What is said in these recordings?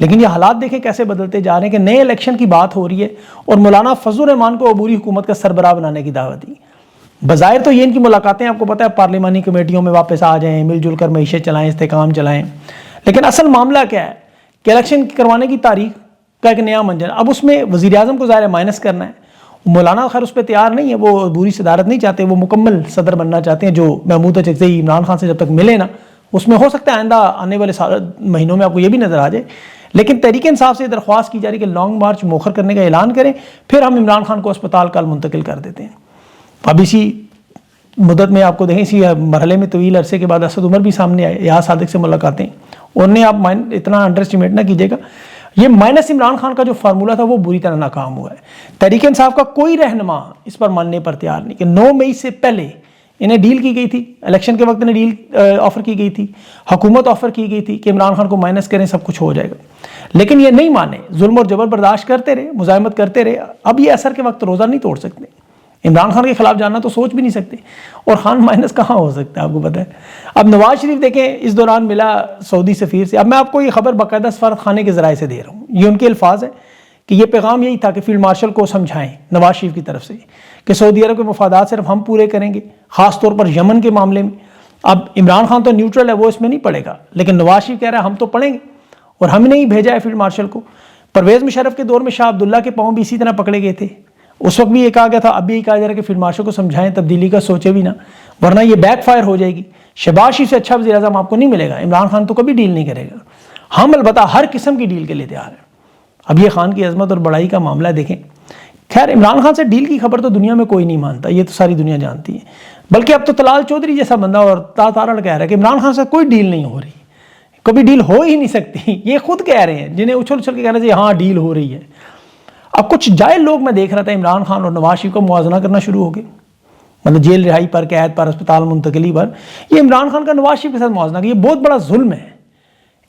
لیکن یہ حالات دیکھیں کیسے بدلتے جا رہے ہیں کہ نئے الیکشن کی بات ہو رہی ہے اور مولانا فضل الرحمان کو عبوری حکومت کا سربراہ بنانے کی دعوت دی. بظاہر تو یہ ان کی ملاقاتیں آپ کو پتہ ہے پارلیمانی کمیٹیوں میں واپس آ جائیں, مل جل کر معیشت چلائیں, استحکام چلائیں, لیکن اصل معاملہ کیا ہے کہ الیکشن کروانے کی تاریخ کا ایک نیا منظر. اب اس میں وزیر اعظم کو ظاہر ہے مائنس کرنا ہے. مولانا خیر اس پہ تیار نہیں ہے, وہ عبوری صدارت نہیں چاہتے, وہ مکمل صدر بننا چاہتے ہیں جو محمود اچکزئی عمران خان سے جب تک ملے نا, اس میں ہو سکتا ہے آئندہ آنے والے مہینوں میں آپ کو یہ بھی نظر آ جائے. لیکن تحریک انصاف سے درخواست کی جا رہی ہے کہ لانگ مارچ موخر کرنے کا اعلان کریں, پھر ہم عمران خان کو اسپتال کل منتقل کر دیتے ہیں. اب اسی مدت میں آپ کو دیکھیں اسی مرحلے میں طویل عرصے کے بعد اسد عمر بھی سامنے آئے, یہاں صادق سے ملاقاتیں, انہیں آپ اتنا انڈر اسٹیمیٹ نہ کیجیے گا. یہ مائنس عمران خان کا جو فارمولہ تھا وہ بری طرح ناکام ہوا ہے. تحریک انصاف کا کوئی رہنما اس پر ماننے پر تیار نہیں کہ 9 مئی سے پہلے انہیں ڈیل کی گئی تھی, الیکشن کے وقت انہیں ڈیل آفر کی گئی تھی, حکومت آفر کی گئی تھی کہ عمران خان کو مائنس کریں سب کچھ ہو جائے گا, لیکن یہ نہیں مانے, ظلم اور جبر برداشت کرتے رہے, مزاحمت کرتے رہے. اب یہ اثر کے وقت روزہ نہیں توڑ سکتے, عمران خان کے خلاف جانا تو سوچ بھی نہیں سکتے, اور خان مائنس کہاں ہو سکتا ہے آپ کو پتہ ہے. اب نواز شریف دیکھیں اس دوران ملا سعودی سفیر سے. اب میں آپ کو یہ خبر باقاعدہ سفارت خانے کے ذرائع سے دے رہا ہوں, یہ ان کے الفاظ ہیں کہ یہ پیغام یہی تھا کہ فیلڈ مارشل کو سمجھائیں نواز شریف کی طرف سے کہ سعودی عرب کے مفادات صرف ہم پورے کریں گے, خاص طور پر یمن کے معاملے میں. اب عمران خان تو نیوٹرل ہے, وہ اس میں نہیں پڑے گا, لیکن نواز شریف کہہ رہا ہے ہم تو پڑھیں گے, اور ہم نے ہی بھیجا ہے فیلڈ مارشل کو. پرویز مشرف کے دور میں شاہ عبداللہ کے پاؤں بھی اسی طرح پکڑے گئے تھے, اس وقت بھی یہ کہا گیا تھا, اب بھی یہ کہا جا رہا ہے کہ فیلڈ مارشل کو سمجھائیں, تبدیلی کا سوچے بھی نہ, ورنہ یہ بیک فائر ہو جائے گی. شہباز شریف سے اچھا وزیر اعظم آپ کو نہیں ملے گا, عمران خان تو کبھی ڈیل نہیں کرے گا. ہم البتہ ہر قسم کی ڈیل کے لیے تیار ہیں. اب یہ خان کی عظمت اور بڑائی کا معاملہ دیکھیں. خیر عمران خان سے ڈیل کی خبر تو دنیا میں کوئی نہیں مانتا, یہ تو ساری دنیا جانتی ہے, بلکہ اب تو طلال چودھری جیسا بندہ اور تارڑ کہہ رہا ہے کہ عمران خان سے کوئی ڈیل نہیں ہو رہی, کبھی ڈیل ہو ہی نہیں سکتی. یہ خود کہہ رہے ہیں, جنہیں اچھل اچھل کے کہہ رہے ہیں ہاں ڈیل ہو رہی ہے. اب کچھ جائل لوگ میں دیکھ رہا تھا عمران خان اور نواز شریف کو موازنہ کرنا شروع ہو گئے, مطلب جیل رہائی پر, قید پر, اسپتال منتقلی پر. یہ عمران خان کا نواز شریف کے ساتھ موازنہ, یہ بہت بڑا ظلم ہے.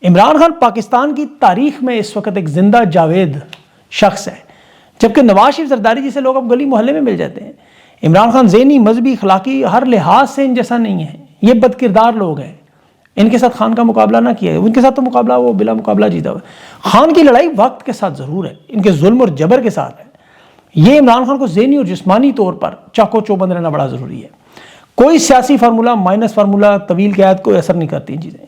عمران خان پاکستان کی تاریخ میں اس وقت ایک زندہ جاوید شخص ہے, جبکہ نواز شریف زرداری جیسے لوگ اب گلی محلے میں مل جاتے ہیں. عمران خان ذہنی, مذہبی, اخلاقی ہر لحاظ سے ان جیسا نہیں ہے. یہ بد کردار لوگ ہیں, ان کے ساتھ خان کا مقابلہ نہ کیا ہے. ان کے ساتھ تو مقابلہ وہ بلا مقابلہ جیتا ہوا. خان کی لڑائی وقت کے ساتھ ضرور ہے, ان کے ظلم اور جبر کے ساتھ ہے. یہ عمران خان کو ذہنی اور جسمانی طور پر چاقو چوبند رہنا بڑا ضروری ہے. کوئی سیاسی فارمولہ, مائنس فارمولہ, طویل قیادت کو اثر نہیں کرتی ان چیزیں.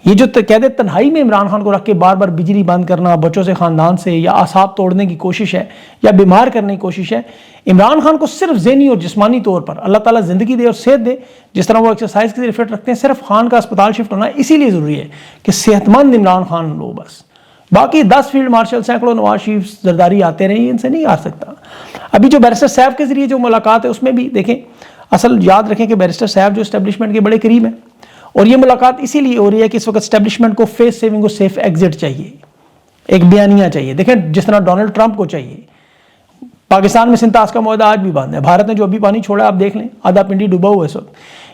یہ جو قید تنہائی میں عمران خان کو رکھ کے بار بار بجلی بند کرنا, بچوں سے, خاندان سے, یا اعصاب توڑنے کی کوشش ہے, یا بیمار کرنے کی کوشش ہے. عمران خان کو صرف ذہنی اور جسمانی طور پر اللہ تعالیٰ زندگی دے اور صحت دے, جس طرح وہ ایکسرسائز کے ذریعے فٹ رکھتے ہیں. صرف خان کا اسپتال شفٹ ہونا اسی لیے ضروری ہے کہ صحت مند عمران خان لو بس. باقی 10 فیلڈ مارشل, سینکڑوں نواز شریف زرداری آتے رہے, ان سے نہیں آ سکتا. ابھی جو بیرسٹر صاحب کے ذریعے جو ملاقات ہے اس میں بھی دیکھیں, اصل یاد رکھیں کہ بیرسٹر صاحب جو اسٹیبلشمنٹ کے بڑے قریب ہیں, اور یہ ملاقات اسی لیے ہو رہی ہے کہ اس وقت اسٹیبلشمنٹ کو فیس سیونگ اور سیف ایگزٹ چاہیے, ایک بیانیہ چاہیے. دیکھیں جس طرح ڈونلڈ ٹرمپ کو چاہیے. پاکستان میں سنتاس کا معاہدہ آج بھی بند ہے. بھارت نے جو ابھی پانی چھوڑا آپ دیکھ لیں, آدھا پنڈی ڈوبا ہوا ہے اس وقت.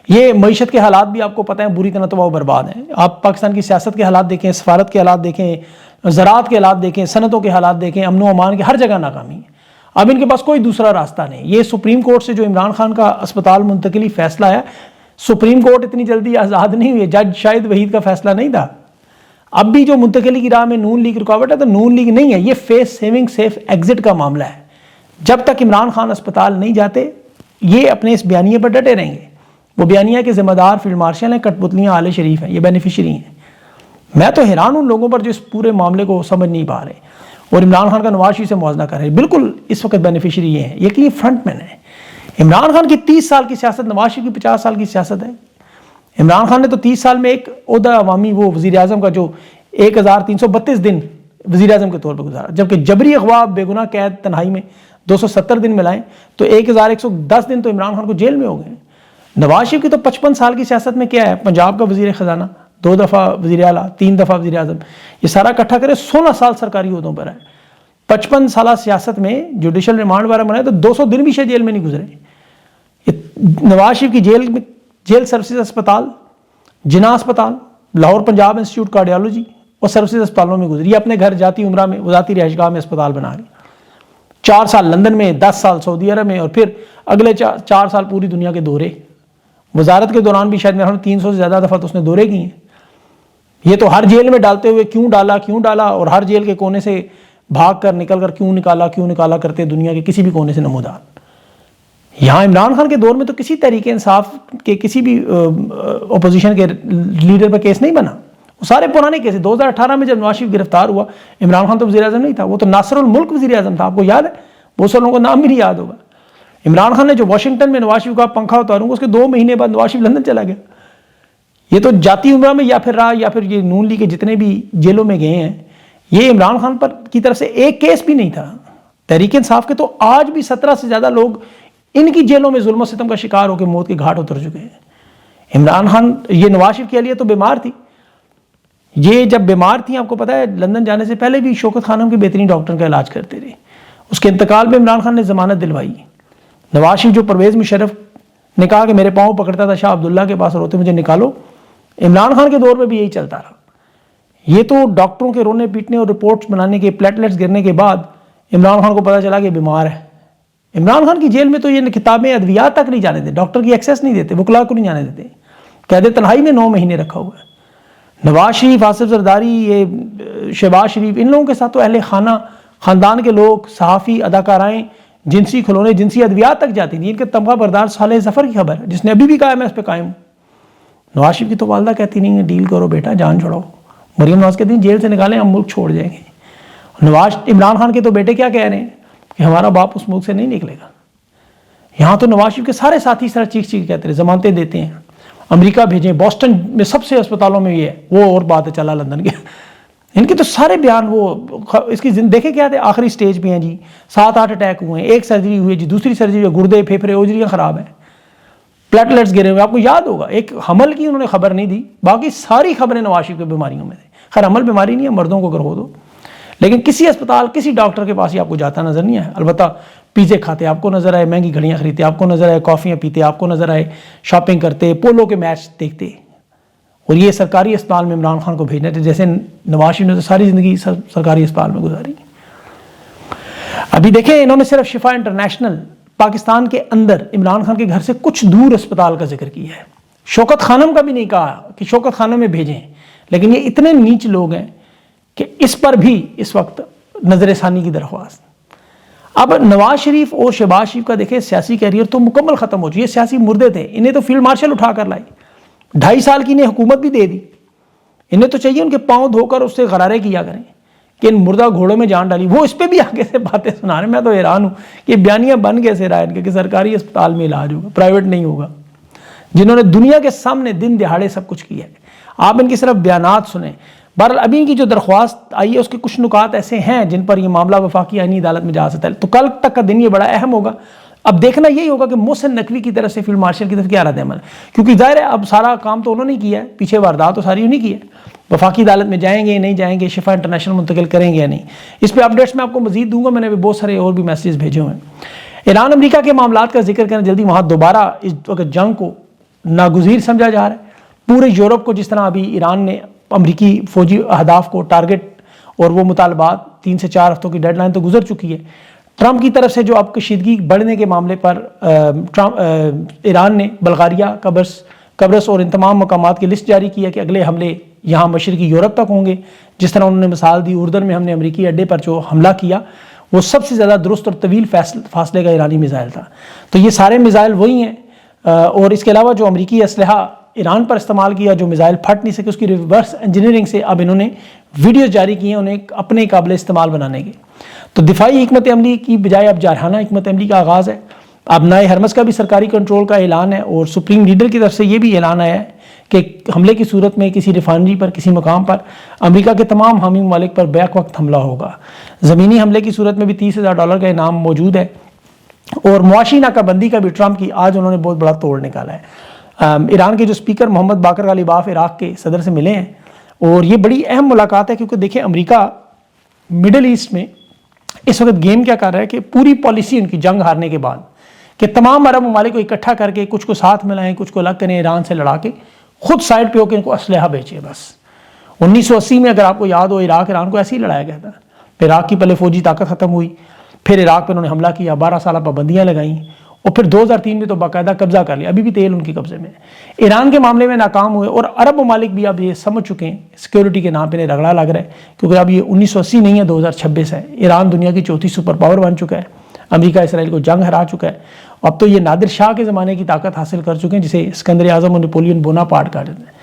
یہ معیشت کے حالات بھی آپ کو پتہ ہیں بری طرح تباہ و برباد ہیں. آپ پاکستان کی سیاست کے حالات دیکھیں, سفارت کے حالات دیکھیں, زراعت کے حالات دیکھیں, صنعتوں کے حالات دیکھیں, امن و امان کے ہر جگہ ناکامی ہے. اب ان کے پاس کوئی دوسرا راستہ نہیں. یہ سپریم کورٹ سے جو عمران خان کا اسپتال منتقلی فیصلہ ہے, سپریم کورٹ اتنی جلدی آزاد نہیں ہوئی. جج شاہد وحید کا فیصلہ نہیں تھا. اب بھی جو منتقلی کی راہ میں نون لیگ رکاوٹ ہے تو نون لیگ نہیں ہے, یہ فیس سیونگ سیف ایگزٹ کا معاملہ ہے. جب تک عمران خان اسپتال نہیں جاتے یہ اپنے اس بیانیے پر ڈٹے رہیں گے. وہ بیانیہ کے ذمہ دار فیلڈ مارشل ہیں, کٹ پتلیاں آل شریف ہیں, یہ بینیفیشری ہیں. میں تو حیران ان لوگوں پر جو اس پورے معاملے کو سمجھ نہیں پا رہے اور عمران خان کا نواز شریف سے موازنہ کر رہے ہیں. بالکل اس وقت بینیفیشری یہ ہیں, یہ فرنٹ مین ہے. عمران خان کی 30 سال کی سیاست, نواز شریف کی 50 سال کی سیاست ہے. عمران خان نے تو 30 سال میں ایک عہدہ عوامی وہ وزیر اعظم کا جو 1332 دن وزیر اعظم کے طور پر گزارا, جبکہ جبری اغوا بے گناہ قید تنہائی میں 270 دن ملائیں تو 1110 دن تو عمران خان کو جیل میں ہو گئے. نواز شریف کی تو 55 سال کی سیاست میں کیا ہے, پنجاب کا وزیر خزانہ, 2 دفعہ وزیر اعلیٰ, 3 دفعہ وزیر اعظم, یہ سارا اکٹھا کرے 16 سال سرکاری عہدوں پر ہے. 55 سالہ سیاست میں جوڈیشل ریمانڈ وغیرہ بنائے تو 200 دن بھی شاید جیل میں نہیں گزرے. نواز شریف کی جیل سروسز اسپتال, جناح اسپتال, لاہور پنجاب انسٹیٹیوٹ کارڈیالوجی اور سروسز اسپتالوں میں گزری. اپنے گھر جاتی عمرہ میں ذاتی رہائش گاہ میں اسپتال بنا گئے. 4 سال لندن میں, 10 سال سعودی عرب میں, اور پھر اگلے 4 سال پوری دنیا کے دورے. وزارت کے دوران بھی شاید میرے 300 سے زیادہ دفعہ تو اس نے دورے کی ہیں. یہ تو ہر جیل میں ڈالتے ہوئے کیوں ڈالا اور ہر جیل کے کونے سے بھاگ کر نکل کر کیوں نکالا کرتے دنیا کے کسی بھی کونے سے نمودار. یہاں عمران خان کے دور میں تو کسی تحریک انصاف کے کسی بھی اپوزیشن کے لیڈر پر کیس نہیں بنا. وہ سارے پرانے کیس. 2018 میں جب نواز شریف گرفتار ہوا، عمران خان تو وزیر اعظم نہیں تھا، وہ تو ناصر الملک وزیر اعظم تھا. آپ کو یاد ہے؟ بہت سے لوگوں کو نام بھی نہیں یاد ہوگا. عمران خان نے جو واشنگٹن میں نواز شریف کا پنکھا اتاروں گا، اس کے 2 مہینے بعد نواز شریف لندن چلا گیا. یہ تو جاتی عمرہ میں یا پھر یہ نون لیگ کے جتنے بھی جیلوں میں گئے ہیں، یہ عمران خان پر کی طرف سے ایک کیس بھی نہیں تھا. تحریک انصاف کے تو آج بھی 17 سے زیادہ لوگ ان کی جیلوں میں ظلم و ستم کا شکار ہو کے موت کے گھاٹ اتر چکے ہیں. عمران خان، یہ نواز شریف کے لیے تو بیمار تھی. یہ جب بیمار تھیں، آپ کو پتا ہے لندن جانے سے پہلے بھی شوکت خانم کے بہترین ڈاکٹر کا علاج کرتے رہے. اس کے انتقال پہ عمران خان نے ضمانت دلوائی. نواز شریف جو پرویز مشرف نے کہا کہ میرے پاؤں پکڑتا تھا شاہ عبداللہ کے پاس روتے مجھے نکالو، عمران خان کے دور میں بھی یہی چلتا رہا. یہ تو ڈاکٹروں کے رونے پیٹنے اور رپورٹس بنانے کے پلیٹلیٹس گرنے کے بعد عمران خان کو پتا چلا کہ بیمار ہے. عمران خان کی جیل میں تو یہ کتابیں ادویات تک نہیں جانے دیتے، ڈاکٹر کی ایکسیس نہیں دیتے، وکلاء کو نہیں جانے دیتے. قید تنہائی میں 9 مہینے رکھا ہوا ہے. نواز شریف، آصف زرداری، یہ شہباز شریف، ان لوگوں کے ساتھ تو اہل خانہ خاندان کے لوگ، صحافی، اداکارائیں جنسی کھلونے، جنسی ادویات تک جاتی تھیں. ان کے تمغہ بردار صالح ظفر کی خبر ہے، جس نے ابھی بھی کہا میں اس پہ قائم ہوں. نواز شریف کی تو والدہ کہتی نہیں ہے ڈیل کرو بیٹا، جان چھوڑاؤ. مریم نواز کہتی ہیں جیل سے نکالیں ہم ملک چھوڑ جائیں گے. عمران خان کے تو بیٹے کیا کہہ رہے ہیں کہ ہمارا باپ اس ملک سے نہیں نکلے گا. یہاں تو نواز شریف کے سارے ساتھی اس طرح چیخ کہتے ہیں ضمانتیں دیتے ہیں، امریکہ بھیجیں. بوسٹن میں سب سے اسپتالوں میں یہ ہے، وہ اور بات ہے چلا لندن کے. ان کے تو سارے بیان وہ اس کی دیکھیں کیا تھے، آخری سٹیج پہ ہیں جی، 7-8 اٹیک ہوئے ہیں، 1 سرجری ہوئی ہے جی، دوسری سرجری ہوئی، گردے پھیپھڑے اوجریاں خراب ہیں، پلیٹلیٹس گرے ہوئے. آپ کو یاد ہوگا ایک حمل کی انہوں نے خبر نہیں دی، باقی ساری خبریں نواز شریف کی بیماریوں میں تھے. خیر حمل بیماری نہیں ہے، مردوں کو اگر ہو دو، لیکن کسی اسپتال کسی ڈاکٹر کے پاس یہ آپ کو جاتا نظر نہیں آیا. البتہ پیزے کھاتے آپ کو نظر آئے، مہنگی گھڑیاں خریدتے آپ کو نظر آئے، کافیاں پیتے آپ کو نظر آئے، شاپنگ کرتے، پولو کے میچ دیکھتے. اور یہ سرکاری اسپتال میں عمران خان کو بھیجنے تھے، جیسے نواز شریف نے تو ساری زندگی سرکاری اسپتال میں گزاری. ابھی دیکھیں انہوں نے صرف شفا انٹرنیشنل پاکستان کے اندر عمران خان کے گھر سے کچھ دور اسپتال کا ذکر کیا ہے. شوکت خانم کا بھی نہیں کہا کہ شوکت خانم میں بھیجیں. لیکن یہ اتنے نیچ لوگ ہیں کہ اس پر بھی اس وقت نظر ثانی کی درخواست. اب نواز شریف اور شہباز شریف کا دیکھیں سیاسی کیریئر تو مکمل ختم ہو چکی ہے. سیاسی مردے تھے، انہیں تو فیلڈ مارشل اٹھا کر لائی، 2.5 سال کی انہیں حکومت بھی دے دی. انہیں تو چاہیے ان کے پاؤں دھو کر اس سے غرارے کیا کریں کہ ان مردہ گھوڑوں میں جان ڈالی. وہ اس پہ بھی آگے سے باتیں سنا رہے ہیں. میں تو حیران ہوں کہ بیانیاں بن کیسے رہا ہے ان کے کہ سرکاری اسپتال میں علاج ہوگا، پرائیویٹ نہیں ہوگا، جنہوں نے دنیا کے سامنے دن دہاڑے سب کچھ کیا ہے. آپ ان کی صرف بیانات سنیں. بہرحال ابھی ان کی جو درخواست آئی ہے اس کے کچھ نکات ایسے ہیں جن پر یہ معاملہ وفاقی آئینی عدالت میں جا سکتا ہے. تو کل تک کا دن یہ بڑا اہم ہوگا. اب دیکھنا یہی ہوگا کہ محسن نقوی کی طرف سے فیلڈ مارشل کی طرف کیا رد عمل ہے، کیونکہ ظاہر ہے اب سارا کام تو انہوں نے کیا ہے، پیچھے واردات تو ساری انہیں کی ہے. وفاقی عدالت میں جائیں گے نہیں جائیں گے، شفا انٹرنیشنل منتقل کریں گے یا نہیں، اس پہ اپڈیٹس میں آپ کو مزید دوں گا. میں نے بھی بہت سارے اور بھی میسیجز بھیجے ہوئے ہیں. ایران امریکہ کے معاملات کا ذکر کریں جلدی. وہاں دوبارہ اس وقت جنگ کو ناگزیر سمجھا جا رہا ہے. پورے یورپ کو جس طرح ابھی ایران نے امریکی فوجی اہداف کو ٹارگٹ اور وہ مطالبات 3 سے 4 ہفتوں کی ڈیڈ لائن تو گزر چکی ہے. ٹرمپ کی طرف سے جو اب کشیدگی بڑھنے کے معاملے پر ایران نے بلغاریہ، قبرص اور ان تمام مقامات کی لسٹ جاری کی ہے کہ اگلے حملے یہاں مشرقی یورپ تک ہوں گے. جس طرح انہوں نے مثال دی اردن میں ہم نے امریکی اڈے پر جو حملہ کیا وہ سب سے زیادہ درست اور طویل فاصلے کا ایرانی میزائل تھا. تو یہ سارے میزائل وہی ہیں. اور اس کے علاوہ جو امریکی اسلحہ ایران پر استعمال کیا جو میزائل پھٹ نہیں سکے، اس کی ریورس انجینئرنگ سے اب انہوں نے ویڈیوز جاری کی ہیں انہیں اپنے قابل استعمال بنانے کے. تو دفاعی حکمت عملی کی بجائے اب جارحانہ حکمت عملی کا آغاز ہے. اب نئے ہرمز کا بھی سرکاری کنٹرول کا اعلان ہے اور سپریم لیڈر کی طرف سے یہ بھی اعلان آیا ہے کہ حملے کی صورت میں کسی ریفائنری پر، کسی مقام پر امریکہ کے تمام حامی ممالک پر بیک وقت حملہ ہوگا. زمینی حملے کی صورت میں بھی $30,000 کا انعام موجود ہے. اور معاشی ناکہ بندی کا بھی ٹرمپ کی آج انہوں نے بہت بڑا توڑ نکالا ہے. ایران کے جو اسپیکر محمد باقر غالیباف عراق کے صدر سے ملے ہیں اور یہ بڑی اہم ملاقات ہے کیونکہ دیکھیں امریکہ مڈل ایسٹ میں اس وقت گیم کیا کر رہا ہے کہ پوری پالیسی ان کی جنگ ہارنے کے بعد کہ تمام عرب ممالک کو اکٹھا کر کے کچھ کو ساتھ ملائیں، کچھ کو الگ کریں، ایران سے لڑا کے خود سائڈ پہ ہو کے ان کو اسلحہ بیچے. بس 1980 میں اگر آپ کو یاد ہو عراق ایران کو ایسے ہی لڑایا گیا تھا. پھر عراق کی پہلے فوجی طاقت ختم ہوئی، پھر عراق پہ انہوں نے حملہ کیا، 12 سالہ پابندیاں لگائیں اور پھر 2003 میں تو باقاعدہ قبضہ کر لیا، ابھی بھی تیل ان کے قبضے میں ہے۔ ایران کے معاملے میں ناکام ہوئے، اور عرب ممالک بھی اب یہ سمجھ چکے ہیں، سیکیورٹی کے نام پہ رگڑا لگ رہا ہے، کیونکہ اب یہ 1980 نہیں ہے، 2026 ہے۔ ایران دنیا کی چوتھی سپر پاور بن چکا ہے، امریکہ اسرائیل کو جنگ ہرا چکا ہے، اب تو یہ نادر شاہ کے زمانے کی طاقت حاصل کر چکے ہیں، جسے اسکندر اعظم اور نیپولین بوناپارٹ کہا جاتا ہے۔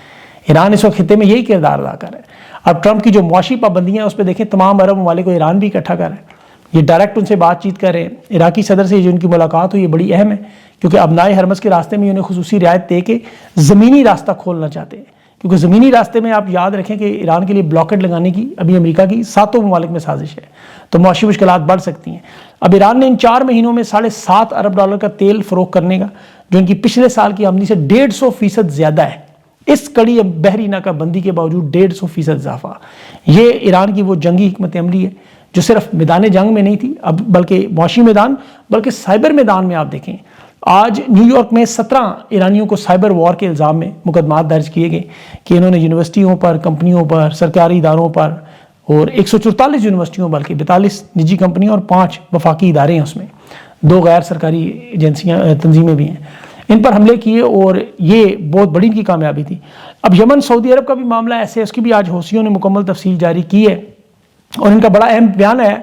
ایران اس وقت خطے میں یہی کردار ادا کر رہا ہے۔ اب ٹرمپ کی جو معاشی پابندیاں ہیں اس پہ دیکھیں، تمام عرب ممالک کو ایران بھی اکٹھا کر رہا ہے، یہ ڈائریکٹ ان سے بات چیت کر رہے ہیں۔ عراقی صدر سے جو ان کی ملاقات ہوئی یہ بڑی اہم ہے، کیونکہ ابنائے حرمز کے راستے میں انہیں خصوصی رعایت دے کے زمینی راستہ کھولنا چاہتے ہیں، کیونکہ زمینی راستے میں آپ یاد رکھیں کہ ایران کے لیے بلاکٹ لگانے کی ابھی امریکہ کی 7 ممالک میں سازش ہے، تو معاشی مشکلات بڑھ سکتی ہیں۔ اب ایران نے ان 4 مہینوں میں $7.5 ارب کا تیل فروخت کرنے کا، جو ان کی پچھلے سال کی آمدنی سے 150% زیادہ ہے، اس کڑی بحری ناکہ بندی کے باوجود 150% اضافہ۔ یہ ایران کی وہ جنگی حکمت عملی ہے جو صرف میدان جنگ میں نہیں تھی، اب بلکہ معاشی میدان، بلکہ سائبر میدان میں آپ دیکھیں، آج نیو یارک میں 17 ایرانیوں کو سائبر وار کے الزام میں مقدمات درج کیے گئے کہ انہوں نے یونیورسٹیوں پر، کمپنیوں پر، سرکاری اداروں پر، اور 144 یونیورسٹیوں بلکہ 42 نجی کمپنیوں اور 5 وفاقی ادارے ہیں، اس میں 2 غیر سرکاری ایجنسیاں تنظیمیں بھی ہیں، ان پر حملے کیے، اور یہ بہت بڑی ان کی کامیابی تھی۔ اب یمن سعودی عرب کا بھی معاملہ ایسے ہے، اس کی بھی آج حوثیوں نے مکمل تفصیل جاری کی ہے، اور ان کا بڑا اہم بیان ہے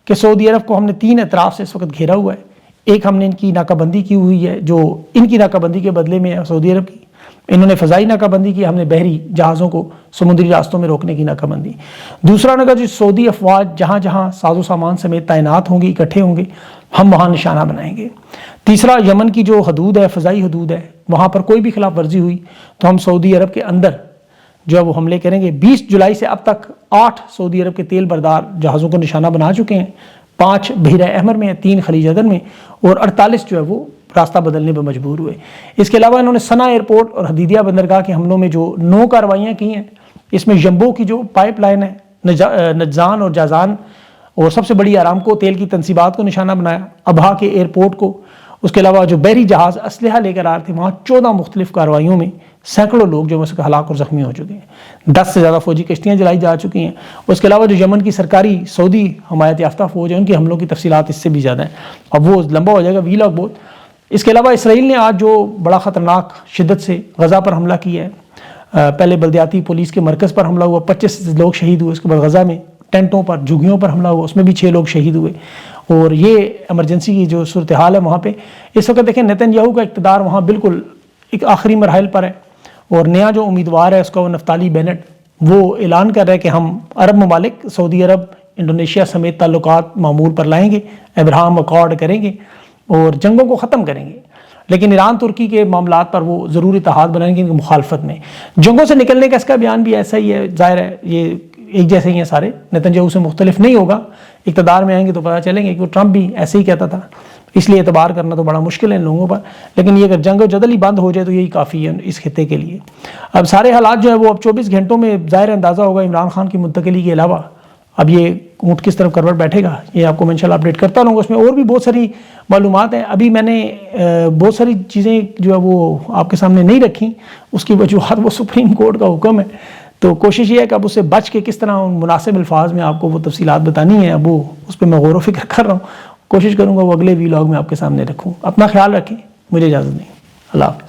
کہ سعودی عرب کو ہم نے 3 اطراف سے اس وقت گھیرا ہوا ہے۔ ایک، ہم نے ان کی ناکہ بندی کی ہوئی ہے، جو ان کی ناکہ بندی کے بدلے میں ہے سعودی عرب کی، انہوں نے فضائی ناکہ بندی کی، ہم نے بحری جہازوں کو سمندری راستوں میں روکنے کی ناکہ بندی۔ دوسرا ناکہ جو سعودی افواج جہاں جہاں ساز و سامان سمیت تعینات ہوں گی، اکٹھے ہوں گے، ہم وہاں نشانہ بنائیں گے۔ تیسرا، یمن کی جو حدود ہے، فضائی حدود ہے، وہاں پر کوئی بھی خلاف ورزی ہوئی تو ہم سعودی عرب کے اندر جو ہے وہ حملے کریں گے۔ 20 جولائی سے اب تک 8 سعودی عرب کے تیل بردار جہازوں کو نشانہ بنا چکے ہیں، 5 بحیرہ احمر میں، 3 خلیج عدن میں، اور 48 جو ہے وہ راستہ بدلنے پر مجبور ہوئے۔ اس کے علاوہ انہوں نے سنا ایئرپورٹ اور حدیدیہ بندرگاہ کے حملوں میں جو 9 کارروائیاں کی ہیں، اس میں یمبو کی جو پائپ لائن ہے، نجزان اور جازان، اور سب سے بڑی آرامکو تیل کی تنصیبات کو نشانہ بنایا، ابہا کے ایئرپورٹ کو۔ اس کے علاوہ جو بحری جہاز اسلحہ لے کر آ رہے تھے، وہاں 14 مختلف کارروائیوں میں سینکڑوں لوگ جو ہلاک اور زخمی ہو چکے ہیں، 10 سے زیادہ فوجی کشتیاں جلائی جا چکی ہیں۔ اس کے علاوہ جو یمن کی سرکاری سعودی حمایت یافتہ فوج ہے، ان کے حملوں کی تفصیلات اس سے بھی زیادہ ہیں، اب وہ لمبا ہو جائے گا ویلاگ بہت۔ اس کے علاوہ اسرائیل نے آج جو بڑا خطرناک شدت سے غزہ پر حملہ کیا ہے، پہلے بلدیاتی پولیس کے مرکز پر حملہ ہوا، 25 لوگ شہید ہوئے۔ اس کے بعد غزہ میں ٹینٹوں پر، جھگیوں پر حملہ ہوا، اس میں بھی 6 لوگ شہید ہوئے، اور یہ ایمرجنسی کی جو صورتحال ہے وہاں پہ اس وقت دیکھیں، نیتن یاہو کا اقتدار وہاں بالکل ایک آخری مراحل پر ہے، اور نیا جو امیدوار ہے اس کا وہ نفتالی بینٹ، وہ اعلان کر رہا ہے کہ ہم عرب ممالک، سعودی عرب، انڈونیشیا سمیت تعلقات معمول پر لائیں گے، ابراہم اکارڈ کریں گے، اور جنگوں کو ختم کریں گے، لیکن ایران ترکی کے معاملات پر وہ ضرور اتحاد بنائیں گے ان کی مخالفت میں۔ جنگوں سے نکلنے کا اس کا بیان بھی ایسا ہی ہے، ظاہر ہے یہ ایک جیسے ہی ہیں سارے، نیتن یاہو سے مختلف نہیں ہوگا، اقتدار میں آئیں گے تو پتہ چلیں گے، کہ ٹرمپ بھی ایسے ہی کہتا تھا، اس لیے اعتبار کرنا تو بڑا مشکل ہے ان لوگوں پر، لیکن یہ اگر جنگ و جدل ہی بند ہو جائے تو یہی کافی ہے اس خطے کے لیے۔ اب سارے حالات جو ہے وہ اب 24 گھنٹوں میں ظاہر اندازہ ہوگا عمران خان کی منتقلی کے علاوہ اب یہ اونٹ کس طرف کروٹ بیٹھے گا، یہ آپ کو میں انشاءاللہ اپڈیٹ کرتا رہوں گا۔ اس میں اور بھی بہت ساری معلومات ہیں، ابھی میں نے بہت ساری چیزیں جو ہے وہ آپ کے سامنے نہیں رکھیں، اس کی وجوہات وہ سپریم کورٹ کا حکم ہے، تو کوشش یہ ہے کہ اب اس سے بچ کے کس طرح مناسب الفاظ میں آپ کو وہ تفصیلات بتانی ہیں، اب وہ اس پہ میں غور و فکر کر رہا ہوں، کوشش کروں گا وہ اگلے ویلاگ میں آپ کے سامنے رکھوں۔ اپنا خیال رکھیں، مجھے اجازت نہیں، اللہ حافظ۔